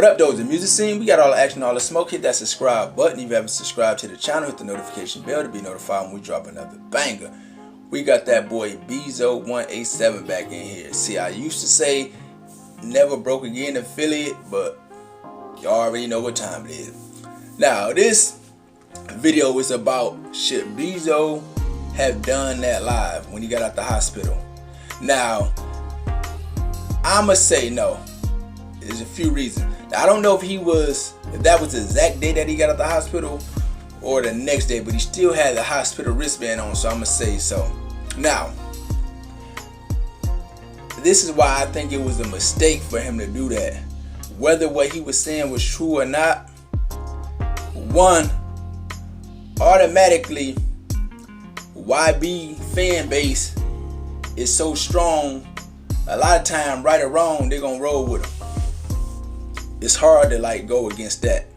up, though? The music scene, we got all the action, all the smoke. Hit that subscribe button if you haven't subscribed to the channel. Hit the notification bell to be notified when we drop another banger. We got that boy Bezo 187 back in here. See, I used to say never broke again affiliate, but y'all already know what time it is. Now, this video is about should Bezo have done that live when he got out the hospital. Now, I'ma say no. There's a few reasons. Now, I don't know if that was the exact day that he got out the hospital or the next day, but he still had the hospital wristband on, so I'ma say so. Now, this is why I think it was a mistake for him to do that. Whether what he was saying was true or not, one, automatically YB fan base is so strong, a lot of time, right or wrong, they're gonna roll with him. It's hard to go against that.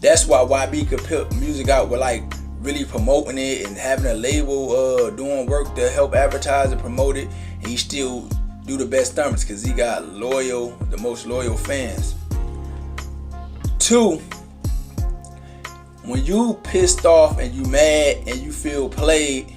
That's why YB could put music out with really promoting it and having a label doing work to help advertise and promote it, and he still do the best numbers because he got the most loyal fans. Two, when you pissed off and you mad and you feel played,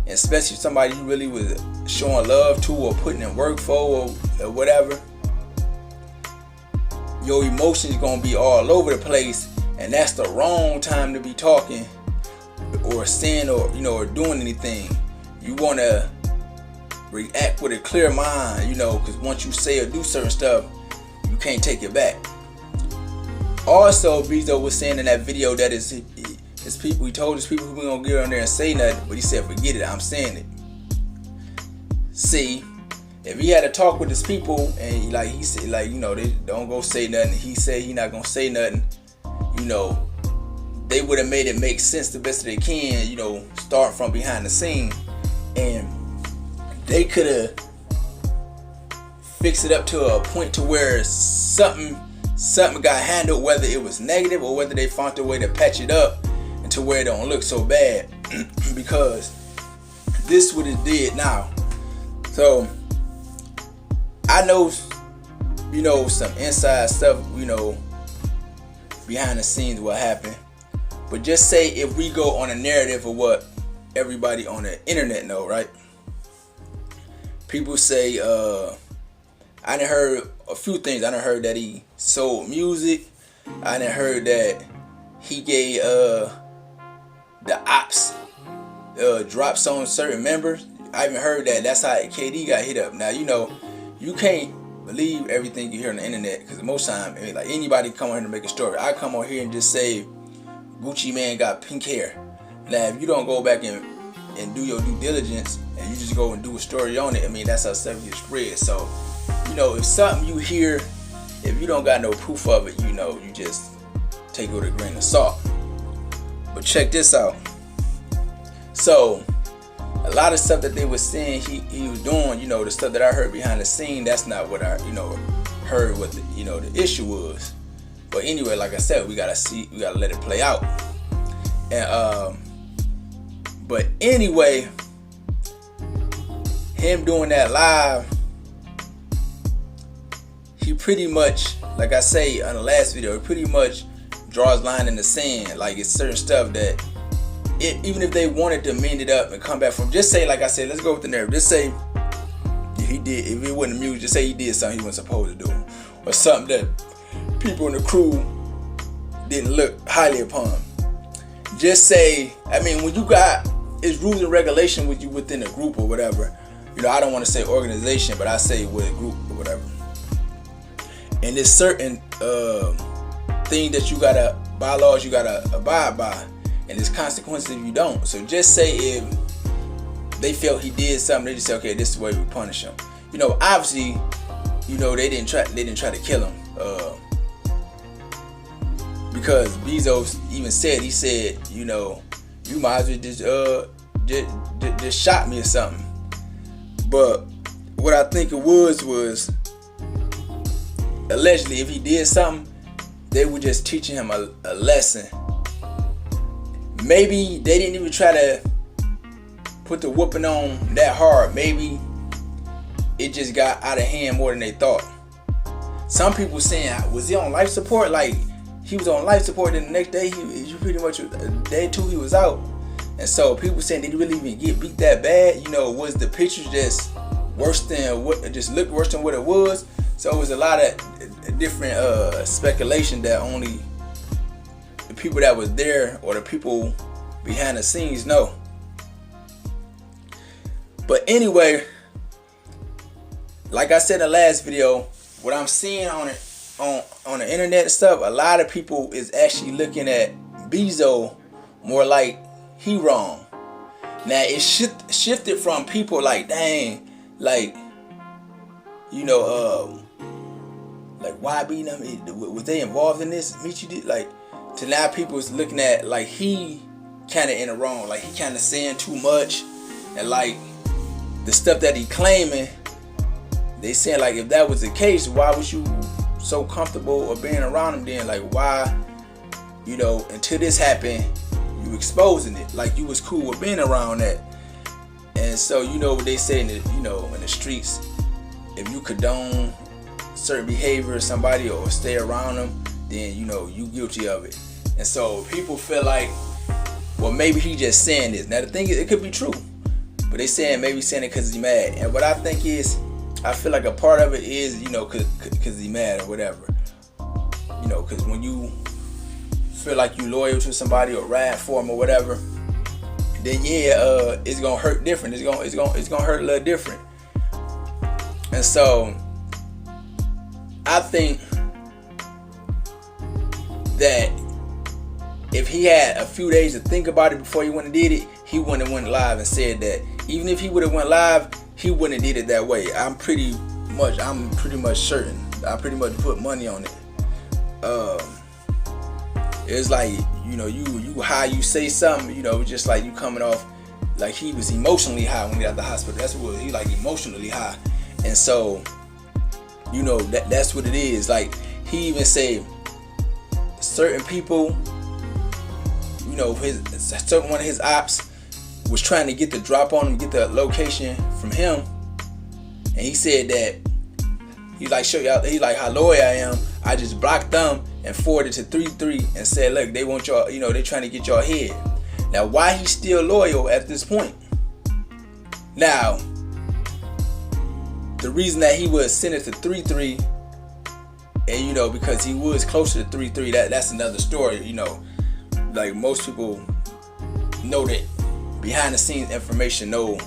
and especially somebody you really was showing love to or putting in work for or whatever, your emotions gonna be all over the place, and that's the wrong time to be talking or saying or doing anything. You wanna react with a clear mind, because once you say or do certain stuff, you can't take it back. Also, Bezo was saying in that video that his people, he told his people he wasn't gonna get on there and say nothing, but he said, forget it, I'm saying it. See, if he had to talk with his people and he said, they don't go say nothing, he said he not gonna say nothing, they would have made it make sense the best they can, start from behind the scene, and they could have fixed it up to a point to where something got handled, whether it was negative or whether they found a way to patch it up to where it don't look so bad. Because this what it did now. So I know, some inside stuff, behind the scenes what happened. But just say if we go on a narrative of what everybody on the internet know, right? People say, I done heard a few things. I done heard that he sold music. I done heard that he gave the ops drops on certain members. I even heard that that's how KD got hit up. Now, you can't believe everything you hear on the internet, because most time, anybody come on here to make a story. I come on here and just say Gucci man got pink hair. Now, if you don't go back and do your due diligence and you just go and do a story on it, that's how stuff gets spread. So, if something you hear, if you don't got no proof of it, you just take it with a grain of salt. But check this out. So, a lot of stuff that they were saying he was doing, the stuff that I heard behind the scene, that's not what I, heard what the issue was. But anyway, like I said, we gotta let it play out. And but anyway, him doing that live, he pretty much, like I say on the last video, he pretty much draws line in the sand. It's certain stuff that even if they wanted to mend it up and come back from, just say, like I said, let's go with the narrative. Just say if it wasn't music, just say he did something he wasn't supposed to do, or something that people in the crew didn't look highly upon. Just say, when you got it's rules and regulation with you within a group or whatever. I don't want to say organization, but I say with a group or whatever. And there's certain things that bylaws you gotta abide by, and there's consequences if you don't. So just say if they felt he did something, they just say, okay, this is the way we punish him. Obviously, they didn't try to kill him. Because Bezo even said, you might as well just shot me or something. But what I think it was allegedly, if he did something, they were just teaching him a lesson. Maybe they didn't even try to put the whooping on that hard. Maybe it just got out of hand more than they thought. some people saying, was he on life support? Like, he was on life support, then the next day he pretty much day 2 he was out. And so people saying, did he really even get beat that bad? You know, was the picture just worse than what, just looked worse than what it was? So it was a lot of different speculation that only the people that was there or the people behind the scenes know. But anyway, like I said in the last video, what I'm seeing on the internet and stuff, a lot of people is actually looking at Bezo more like he wrong. Now it shifted from people like, dang, like, you know, like YB them, was they involved in this? Michi did, like, to now people is looking at like he kind of in the wrong, like he kind of saying too much, and like the stuff that he claiming, they saying like if that was the case, why was you so comfortable of being around him then? Like, why, you know, until this happened, you exposing it, like you was cool with being around that. And so, you know what they say in the, you know, in the streets, if you condone certain behavior of somebody or stay around them, then you know you guilty of it. And so people feel like, well, maybe he just saying this. Now the thing is, it could be true, but they saying maybe saying it because he's mad. And what I think is, I feel like a part of it is, you know, cause he's mad or whatever. You know, cause when you feel like you loyal to somebody or ride for him or whatever, then yeah, it's gonna hurt different. It's gonna hurt a little different. And so I think that if he had a few days to think about it before he went and did it, he wouldn't have went live and said that. Even if he would have went live, he wouldn't have did it that way. I'm pretty much certain. I pretty much put money on it. It's like, you know, you high, you say something, you know, just like you coming off like he was emotionally high when he got out the hospital. That's what he like, emotionally high. And so, you know, that's what it is. Like, he even say certain people, you know, certain one of his ops was trying to get the drop on him, get the location from him, and he said that he's like, show y'all, he's like, how loyal I am. I just blocked them and forwarded to 3-3 and said, look, they want y'all, you know, they trying to get y'all head. Now, why he's still loyal at this point? Now, the reason that he was sent it to 3-3, and you know, because he was closer to 3-3, that's another story. You know, like most people know that behind the scenes information, know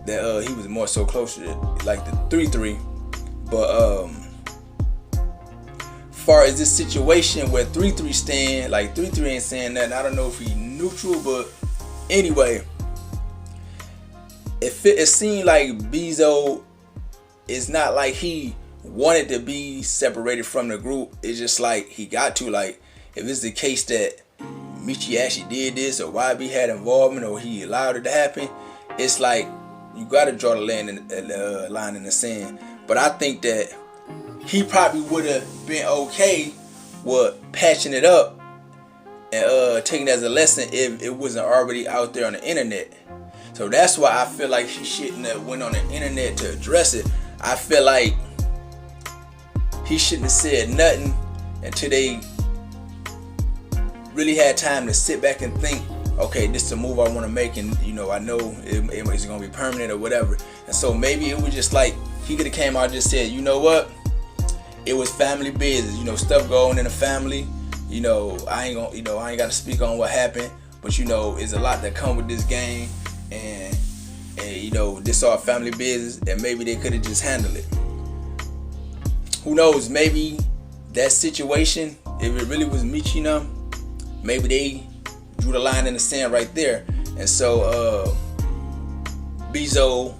that he was more so closer to like the 3-3. But far as this situation where 3-3 stand, like 3-3 ain't saying nothing. I don't know if he neutral, but anyway, it seemed like Bezo is not like he wanted to be separated from the group. It's just like he got to, like, if it's the case that Michi actually did this or YB had involvement or he allowed it to happen, it's like you got to draw the line in the sand. But I think that he probably would have been okay with patching it up and taking it as a lesson if it wasn't already out there on the internet. So that's why I feel like he shouldn't have went on the internet to address it. I feel like he shouldn't have said nothing until they really had time to sit back and think, okay, this is a move I want to make, and you know, I know it's going to be permanent or whatever. And so maybe it was just like he could have came out and just said, you know what, it was family business, you know, stuff going in the family, you know, I ain't got to speak on what happened, but you know, it's a lot that come with this game, and you know, this all family business, and maybe they could have just handled it. Who knows, maybe that situation, if it really was Michi and them, maybe they drew the line in the sand right there, and so Bezo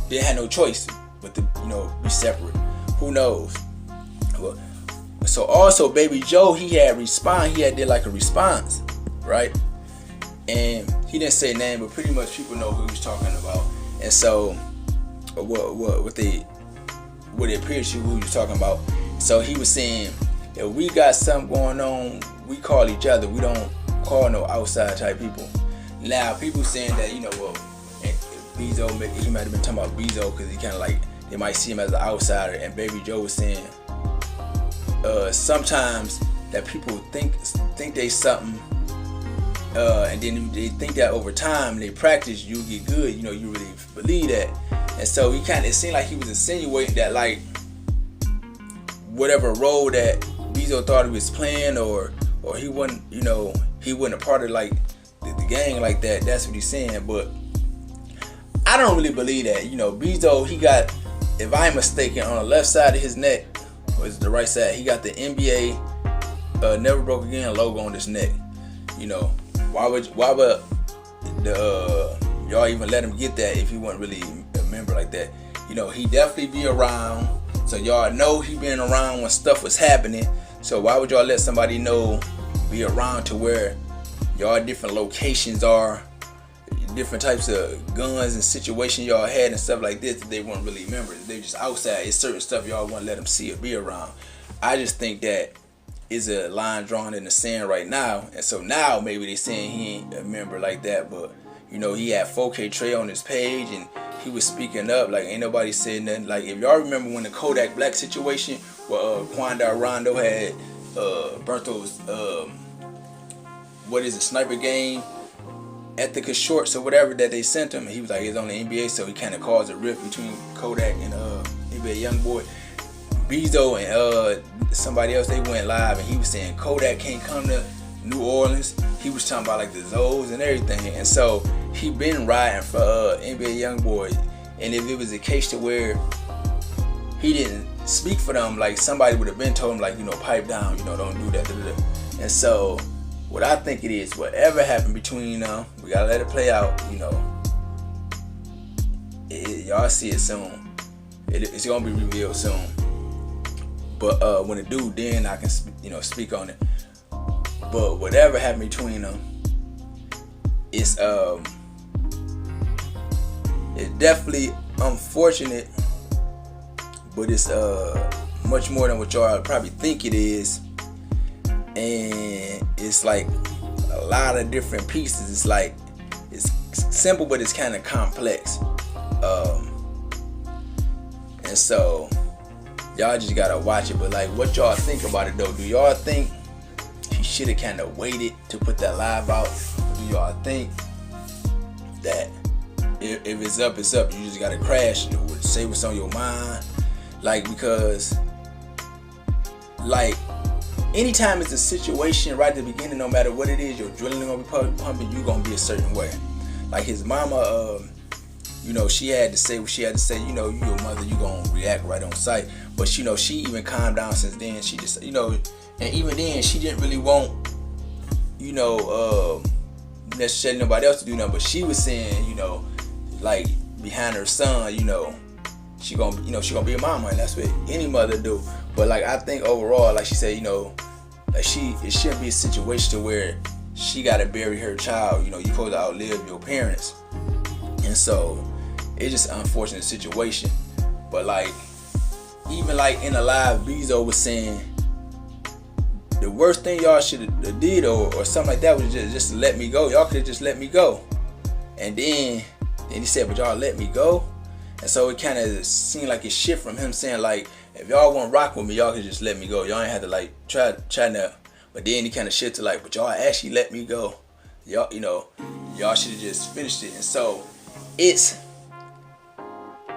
didn't have no choice but to, you know, be separate. Who knows? Well, so also Baby Joe, he had did like a response, right? And he didn't say name, but pretty much people know who he was talking about. And so what it appears to who he was talking about. So he was saying, if we got something going on, we call each other. We don't call no outside type people. Now people saying that, you know, well, Bezo, he might have been talking about Bezo because he kind of like, they might see him as an outsider. And Baby Joe was saying, sometimes that people think they something, and then they think that over time they practice, you get good. You really believe that. And so it seemed like he was insinuating that like whatever role that Bezo thought he was playing, or he wasn't, he wasn't a part of like the gang like that. That's what he's saying. But I don't really believe that. Bezo, he got, if I'm mistaken, on the left side of his neck, or is it the right side, he got the NBA Never Broke Again logo on his neck. Why would y'all even let him get that if he wasn't really a member like that? He definitely be around, so y'all know he been around when stuff was happening. So why would y'all let somebody be around to where y'all different locations are, different types of guns and situations y'all had and stuff like this that they weren't really members? They just outside. It's certain stuff y'all wouldn't let them see or be around. I just think that is a line drawn in the sand right now, and so now maybe they saying he ain't a member like that. But he had 4K Trey on his page, and he was speaking up like ain't nobody said nothing. Like if y'all remember when the Kodak Black situation where Quandar Rondo had burnt those sniper game Ethica shorts or whatever that they sent him, and he was like, he's on the NBA, so he kind of caused a rift between Kodak and NBA Youngboy. Bezo and somebody else, they went live, and he was saying Kodak can't come to New Orleans. He was talking about like the Zoes and everything, and so he been riding for NBA Youngboy. And if it was a case to where he didn't speak for them, like somebody would have been told him like, pipe down, don't do that. And so what I think it is, whatever happened between them, we gotta let it play out. Y'all see it soon. It's gonna be revealed soon. But when it do, then I can speak on it. But whatever happened between them, it's definitely unfortunate, but it's much more than what y'all probably think it is. And it's like a lot of different pieces. It's like it's simple, but it's kind of complex. And so y'all just gotta watch it. But like, what y'all think about it though? Do y'all think he should have kind of waited to put that live out? Do y'all think that if it's up, it's up? You just gotta crash it, or say what's on your mind? Like, because like anytime it's a situation right at the beginning, no matter what it is, your adrenaline gonna be pumping. You gonna be a certain way. Like his mama, she had to say what she had to say. You your mother, you gonna react right on sight. But she even calmed down since then. She just, and even then she didn't really want, necessarily nobody else to do nothing. But she was saying, like behind her son, she gonna be a mama, and that's what any mother do. But like, I think overall, like she said, like it shouldn't be a situation to where she gotta bury her child. You supposed to outlive your parents, and so it's just an unfortunate situation. But like, even like in the live, Bezo was saying the worst thing y'all should have did or something like that was just let me go. Y'all could have just let me go. And then he said, but y'all let me go. And so it kind of seemed like a shift from him saying like, if y'all want to rock with me, y'all could just let me go. Y'all ain't have to like try now. But then he kind of shifted like, but y'all actually let me go. Y'all should have just finished it. And so it's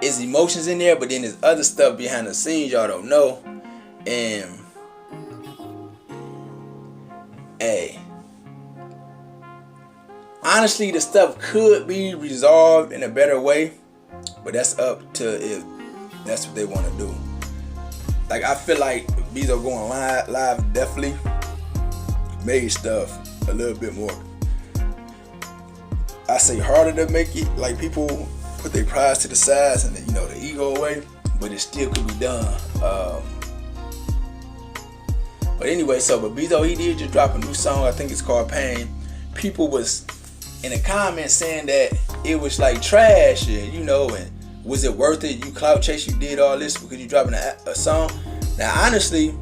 emotions in there, but then there's other stuff behind the scenes y'all don't know. And hey, honestly, the stuff could be resolved in a better way, but that's up to if that's what they want to do. Like, I feel like Bezo going live definitely made stuff a little bit more, I say, harder to make it. Like, people put their pride to the sides and the ego away, but it still could be done. But anyway, but Bezo, he did just drop a new song. I think it's called Pain. People was in the comments saying that it was like trash, and and was it worth it? You clout chase, you did all this because you dropping a song. Now, honestly,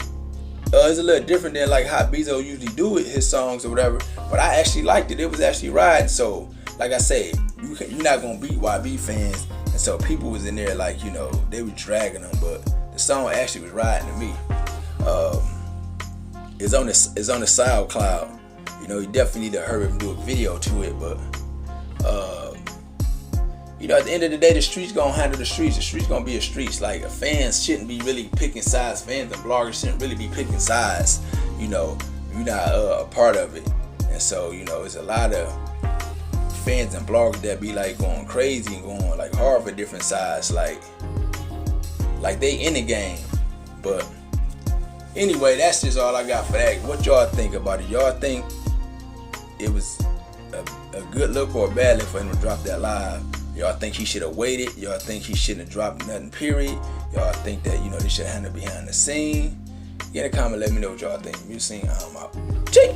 it's a little different than like how Bezo usually do it, his songs or whatever. But I actually liked it. It was actually riding. So, like I said, you're not gonna beat YB fans, and so people was in there like they were dragging them, but the song actually was riding to me. It's on the SoundCloud. You know, you definitely need to hurry up and do a video to it. But you know, at the end of the day, the streets gonna handle the streets. The streets gonna be a streets. Like, fans shouldn't be really picking sides. Fans and bloggers shouldn't really be picking sides. You know, you're not a part of it. And so, you know, it's a lot of fans and bloggers that be like going crazy and going like hard for different sides. Like they in the game. But anyway, that's just all I got for that. What y'all think about it? Y'all think it was a good look or a bad look for him to drop that live? Y'all think he should have waited? Y'all think he shouldn't have dropped nothing, period? Y'all think that, you know, they should have handled behind the scene? Get in a comment, let me know what y'all think. You seen I'm out. Check.